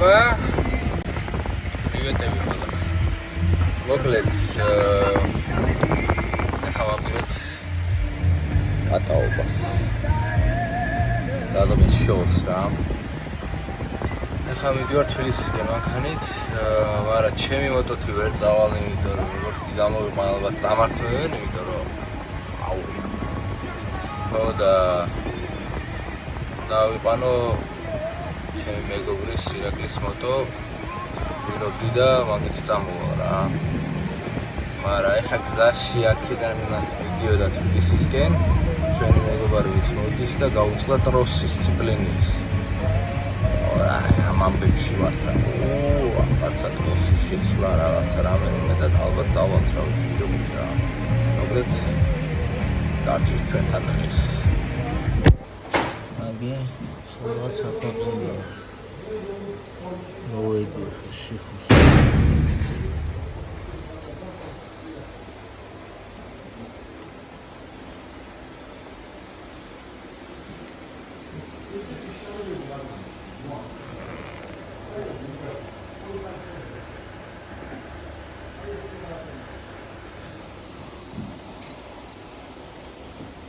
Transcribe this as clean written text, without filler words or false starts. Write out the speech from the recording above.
მოგესალმება. Privetები ყველას. მოკლედ ახლა ვაპირებთ კატაობას. სადღაც შორს რა. ახლა მიდივარ თბილისისკენ მანქანით, მაგრამ ჩემი მოტოთი ვერ წავალ, იმიტომ რომ როგორც კი გამოვიყან ალბათ წამართვევენ, იმიტომ რომ აურია. ხო და დავიყანო ჩემი მეგობრის ირაკლის მოტო, ვირობდი და მაგით წამოვა რა. მაგრამ ახლა გზაში აქედან მიდიოდა თბილისისკენ, ჩვენი მეგობარი ვიც მოდის და გაუწყდა ტროსის ციპლინის. ამბებში ვართ რა. რაღაცა ტროსის შეცვლა რაღაცა რამე მეტად ალბათ წავალთ რა ვშიდობით რა. მოკლედ დარჩით ჩვენთან დღეს. აგი სადღაც აფაბზია. მოედი შეხოს.